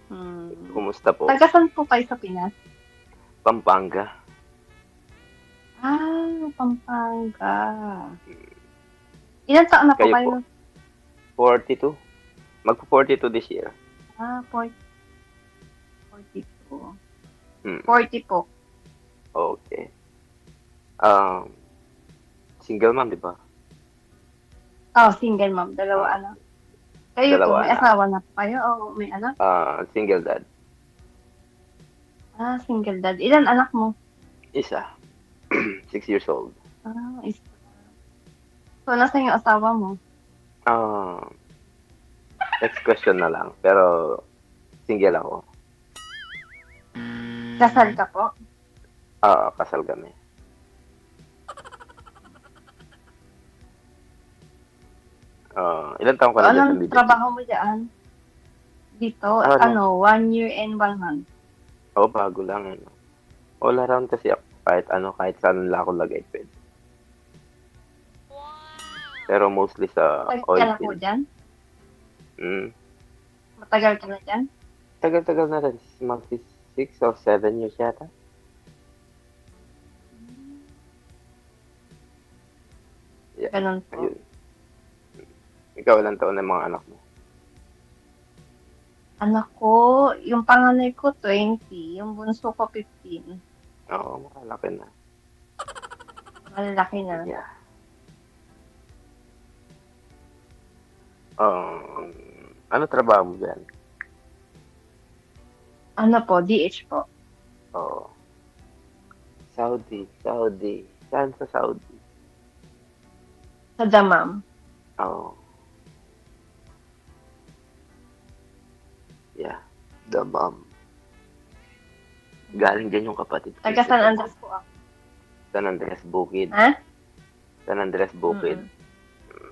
Hmm. Kumusta po? Taga saan po kayo sa Pinas? Pampanga. Ah, Pampanga. Ilan taon na po Kayo po? kayo? 42? Magpo-42 this year. Ah, 42. Hmm. 40 po. Okay. Um, Single mom, di ba? Oh, single mom. Dalawa Ah, anak. Kayo po, dalawa may anak. asawa na po kayo o may anak? Single dad. Ah, single dad. Ilan anak mo? Isa. 6 years old. Ah, isa. So, nasaan yung asawa mo? Ah, Next question na lang. Pero, single ako. Kasal ka po? Kasal kami. Ilan taong ka So, na dyan sa anong Middle East? trabaho mo dyan? Dito, Ano? 1 year and 1 month. Bago lang. Ano. All around kasi ako. Kahit saan lang ako lagay pwede. Pero mostly sa Matagal ka oil na po field. dyan? Mm. Matagal ka na dyan? Tagal-tagal na rin. Magsi 6 or 7 years yata. Yeah. Ganun po. Ayun. Ikaw, ilang taon na yung mga anak mo? Anak ko, yung panganay ko 20, yung bunso ko 15. Oo, makalaki na. Malalaki na. Yeah. Um, Ano trabaho mo dyan? Ano po, DH po. Oo. Saudi. Saan sa Saudi? Sa Damam. Oo. Yeah. The mom. Galing dyan yung kapatid ko. Taga San Andres po ako. San Andres Bukid. Ha? San Andres Bukid. Mm.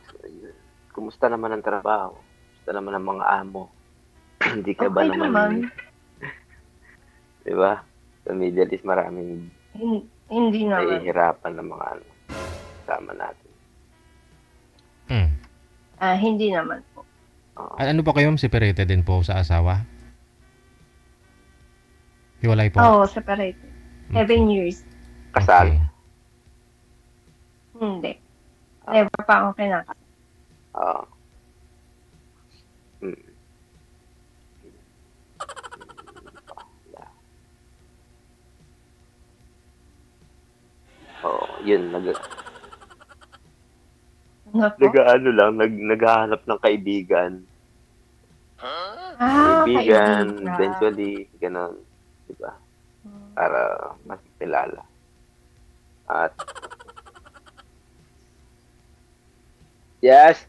So, yun. Kumusta naman ang trabaho? Kumusta naman ang mga amo? Hindi ka ba Okay naman, naman. di ba? Sa Middle East maraming Hindi naman. nahihirapan ng mga kasama natin. Hindi naman po. Ano ba kayo, ma'am? Separated din po sa asawa? Hiwalay po? Oo, separated. 7 years. Kasal. Okay. Hindi. Never pa ako kinakasal. Oo. Mm. Yeah. Yun. Ano po? Naghahanap ng kaibigan. Kaibigan. Eventually, ganun. Diba? Para mas kilala. At, yes!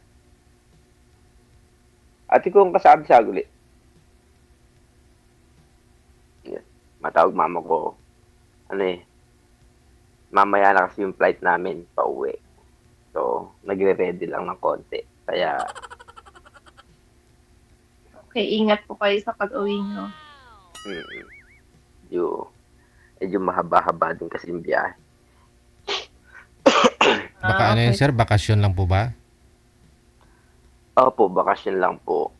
Ate ko ang kasabi sa guli. Yes. Matawag mama ko. Mamaya na kasi yung flight namin pa uwi. So, nagre-ready lang ng konti. Kaya, Okay, ingat po kayo sa pag-uwi nyo. medyo mahaba-haba din kasi yung biyahe. Baka ano yun, Okay. sir? Bakasyon lang po ba? Opo, bakasyon lang po.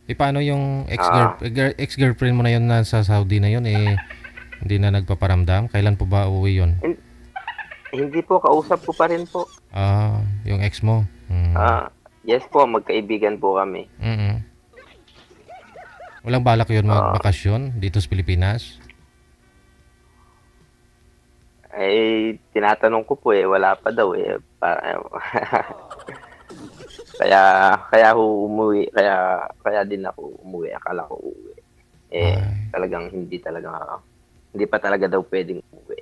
Paano yung ex-girlfriend mo na yun nasa Saudi na yun? Hindi na nagpaparamdam? Kailan po ba uuwi yun? Hindi po, kausap ko pa rin po. Yung ex mo? Yes po, magkaibigan po kami. Walang balak yun magbakasyon dito sa Pilipinas? Tinatanong ko po wala pa daw kaya umuwi, kaya din ako umuwi, akala ko uuwi. Talagang hindi pa talaga daw pwedeng umuwi.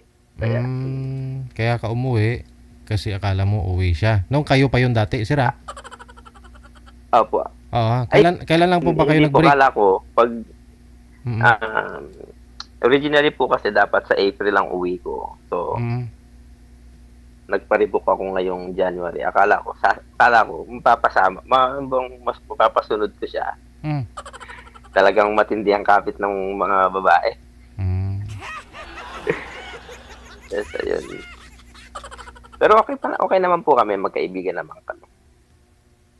Kaya ka umuwi kasi akala mo uwi siya. Nung kayo pa yun dati, sir ha? Opo. Kailan lang po ba kayo Hindi po, nag-break? akala ko, originally po kasi dapat sa April lang uwi ko. So, nagpa-rebook ako ngayong January. Akala ko mapapasama, mas mapapasunod ko siya. Talagang matindi ang kapit ng mga babae. Yes, ayun. Pero okay naman po kami, magkaibigan naman kami.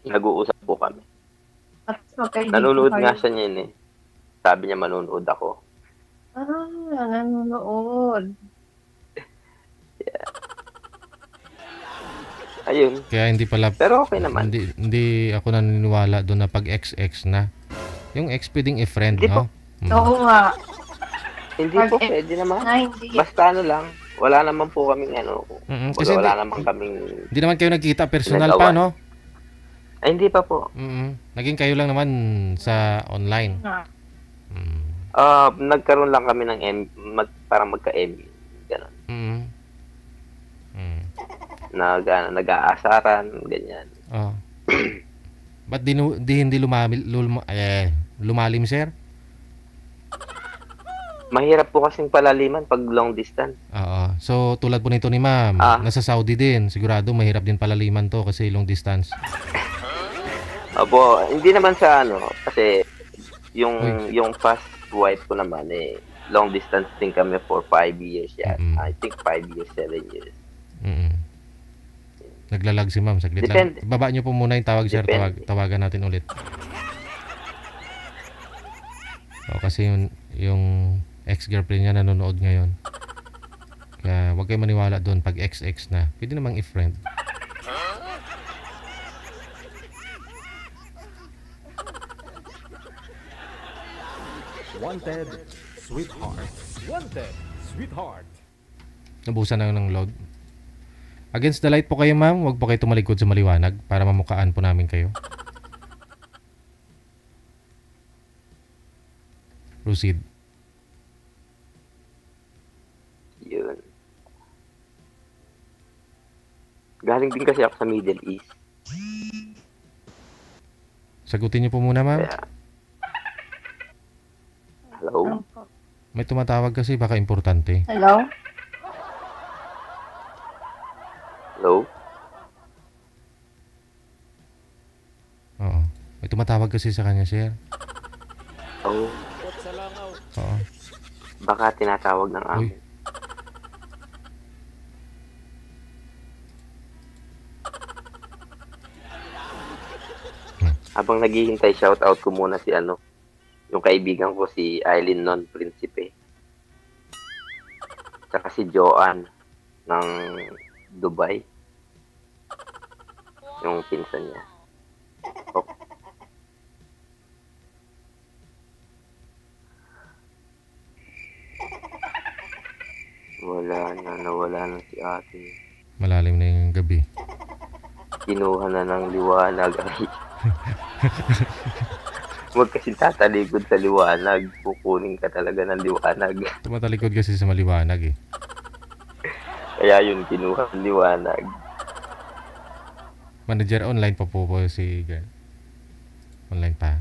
Nag-uusap po kami. At magkaibigan Nanonood kayo. nga siya niyan eh. Sabi niya manonood ako. Nanonood. Ayun. Kaya hindi pala, Pero okay naman. hindi ako naniniwala doon na pag XX na. Yung X pwedeng i-friend, Hindi no? Oo nga. Hindi po, pwede naman. Hindi. Basta ano lang, wala naman po kaming ano. Kasi wala naman kaming... Hindi naman kayo nagkita personal pa, no? Ay, hindi pa po. Naging kayo lang naman sa online. Nagkaroon lang kami ng parang magka-MU. Ganon. Nag-aasaran, ganyan. Ba't hindi lumalim, sir? Mahirap po kasing palaliman pag long distance. So, tulad po nito ni ma'am, nasa Saudi din. Sigurado mahirap din palaliman to kasi long distance. Opo, hindi naman sa kasi yung past wife ko naman long distance din kami for 5 years yan. I think 5 years, 7 years. Naglalag si ma'am, saglit lang. Ibaba niyo po muna yung tawag, sir. Tawagan natin ulit. Kasi yung ex-girlfriend niya nanonood ngayon. Kaya huwag kayo maniwala doon pag XX na. Pwede namang i-friend. Wanted, sweetheart. Wanted, sweetheart. Nabusan na ng load. Against the light po kayo, ma'am. Huwag po kayo tumalikod sa maliwanag para mamukaan po namin kayo. Proceed. Yun. Galing din kasi ako sa Middle East. Sagutin niyo po muna, ma'am. Hello? May tumatawag kasi, baka importante. Hello? Hello? Oo. May tumatawag kasi sa kanya, sir. Oo. Baka tinatawag ng amin. Habang naghihintay, shoutout ko muna si yung kaibigan ko si Eileen Non Principe. Tsaka si Joanne ng Dubai. Yung pinsan niya. Okay. Nawala na si ate. Malalim na yung gabi. Kinuha na ng liwanag. Huwag kasi tatalikod sa liwanag. Kukunin ka talaga ng liwanag. Tumatalikod kasi sa maliwanag eh. Kaya yun, kinuha ng liwanag. Manager, online pa po si girl. Online pa.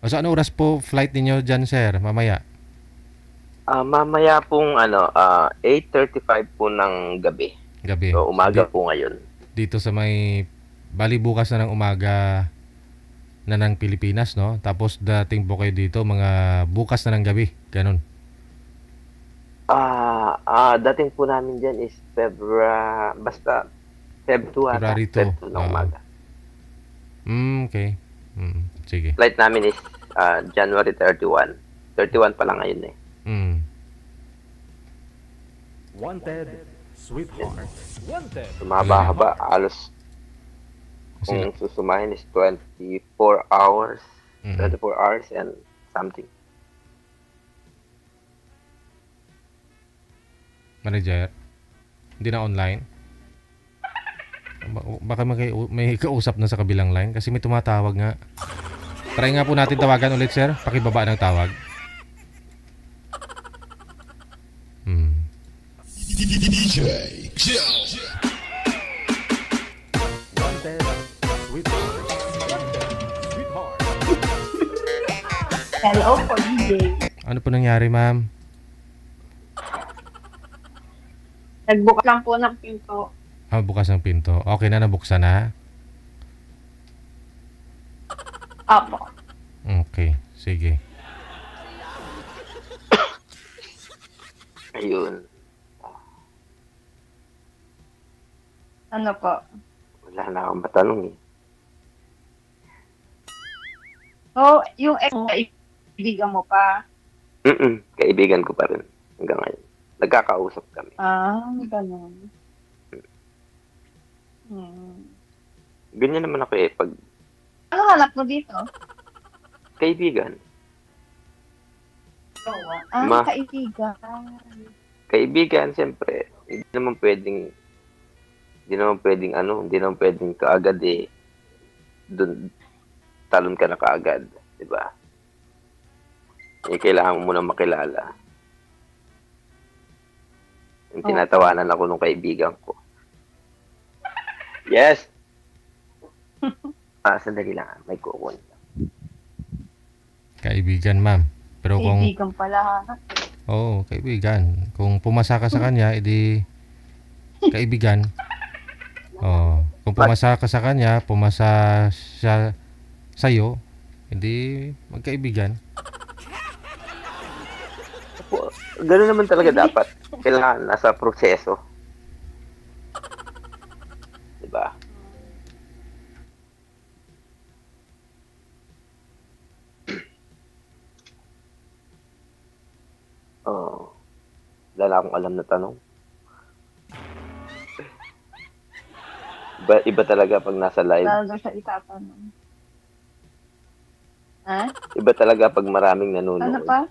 So ano oras po flight ninyo dyan, sir? Mamaya? Mamaya pong 8:35 po ng gabi. So umaga po ngayon. Dito sa may bali bukas na ng umaga na ng Pilipinas, no? Tapos dating po kayo dito mga bukas na ng gabi. Ganun. Dating po namin dyan is February 2 ng umaga. Okay. Sige. Flight namin is January 31. 31 pa lang ngayon eh. Wanted, sweetheart. Wanted. Mahaba-haba. Alos kung susumahin is 24 hours. 24 hours and something. Manager, hindi na online? Baka may kausap na sa kabilang line kasi may tumatawag nga. Try nga po natin tawagan ulit, sir. Pakibaba ng tawag. DJ Chill. Wanted, sweetheart. Wanted, sweetheart. Hello po, DJ. Ano po nangyari, ma'am? Nagbukas lang po ng pinto. Bukas ng pinto. Okay na, nabuksan na? Apo. Okay, sige. Ayun. Ano po? Wala na akong matanong eh. So, yung ex mo, kaibigan mo pa. Kaibigan ko pa rin hanggang ngayon. Nagkakausap kami. Ganun. Hmm. Ganyan naman ako eh, pag Ano hanap mo dito? kaibigan. Ah, kaibigan. Kaibigan, siyempre, hindi naman pwedeng kaagad eh, dun, talon ka na kaagad, di ba? Eh, kailangan mo muna makilala. Yung tinatawanan ako nung kaibigan ko. Yes! Sandali lang, may kukunin. Kaibigan, ma'am. Pero kung Kaibigan pala hanap. Oo, kaibigan. Kung pumasa ka sa kanya, edi kaibigan. Oh, kung pumasa ka sa kanya, pumasa siya sa'yo, edi magkaibigan. Ganun naman talaga dapat. Kailangan nasa proseso. Diba? Oh, wala na akong alam na tanong. Iba talaga pag nasa live. Lalo siya itatanong. Ha? Iba talaga pag maraming Ano nanonood. pa?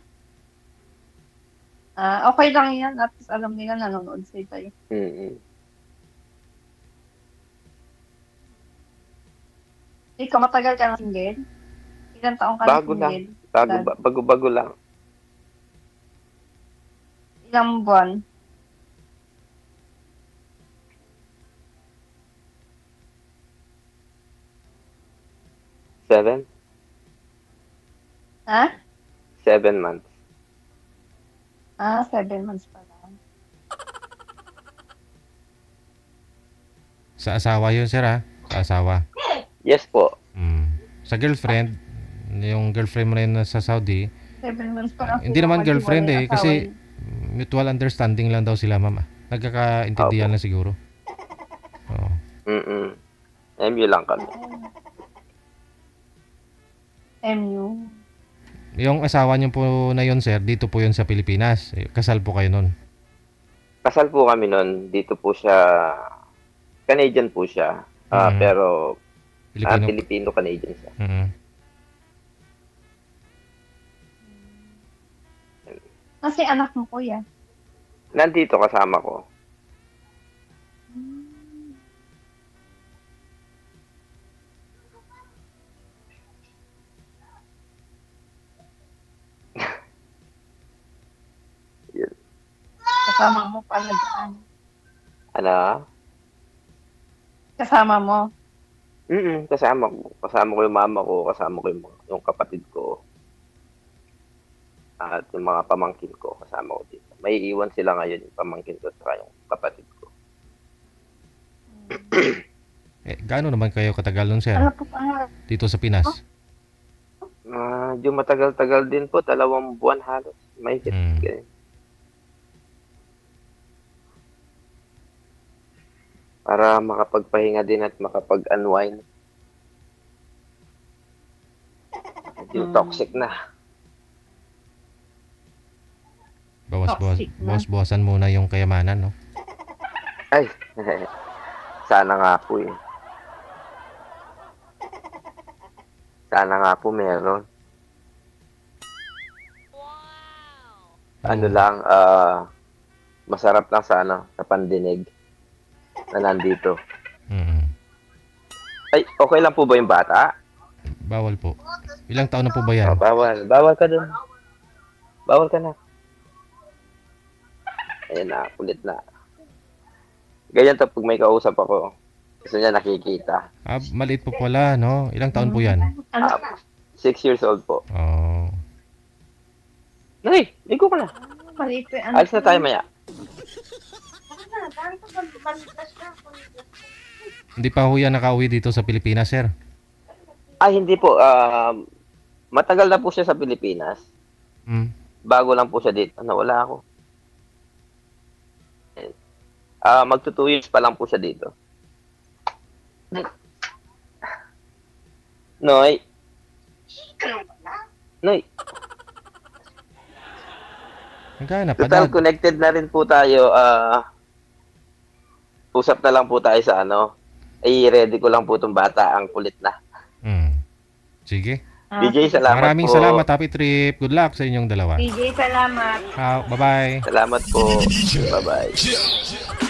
Okay lang yan. At least alam nila nanonood sila. Ikaw, matagal ka na single? Ilang taong ka na Bago lang. single? Bago lang. Ilang buwan? Seven? Ha? 7 months. 7 months pa lang. Sa asawa yun, sir, ha? Sa asawa. Yes po. Sa girlfriend, yung girlfriend mo rin sa Saudi, 7 months pa lang. hindi naman girlfriend eh, Maghiwalay kasi asawa mutual understanding lang daw sila, ma'am. Nagkakaintindihan lang siguro. Oo. MU lang kami. MU. Yung asawa niyo po na yun, sir, dito po yun sa Pilipinas. Kasal po kayo nun. Kasal po kami nun. Dito po siya, Canadian po siya. Pero Filipino-Canadian siya. Kasi anak mo, kuya. Nandito kasama ko. Kasama mo pala dyan. Ano? Kasama mo. Kasama ko. Kasama ko yung mama ko, kasama ko yung kapatid ko. At yung mga pamangkin ko, kasama ko dito. May iwan sila ngayon yung pamangkin ko at yung kapatid ko. Gaano naman kayo katagal nun, sir? Ano po pa? Dito sa Pinas? Yung matagal-tagal din po, 2 buwan halos. May ganyan. Para makapagpahinga din at makapag-unwind. Yung toxic na. Bawas-bawasan muna yung kayamanan, no? Ay, sana nga po eh. Sana nga po meron. Ano lang, masarap lang sana sa pandinig na nandito. Ay, okay lang po ba yung bata? Bawal po. Ilang taon na po ba yan? Bawal. Bawal ka dun. Bawal ka na. Ayan na, kulit na. Ganyan to pag may kausap ako. Gusto niya nakikita. Maliit po pala, no? Ilang taon po yan? 6 years old po. Oh. Nay, ligo ka na. Maliit po yung Alis na tayo maya. Hindi pa ho yan nakauwi dito sa Pilipinas, sir? Ay, hindi po. Matagal na po siya sa Pilipinas. Bago lang po siya dito. Nawala ako. Magto 2 years pa lang po siya dito. Noy. Noy, Naghanap pa total dad. connected na rin po tayo. Usap na lang po tayo sa ano. I-ready ko lang po itong bata. Ang kulit na. Sige. DJ, salamat Maraming po. salamat. Happy trip. Good luck sa inyong dalawa. DJ, salamat. Bye-bye. Salamat po. Bye-bye. Chill.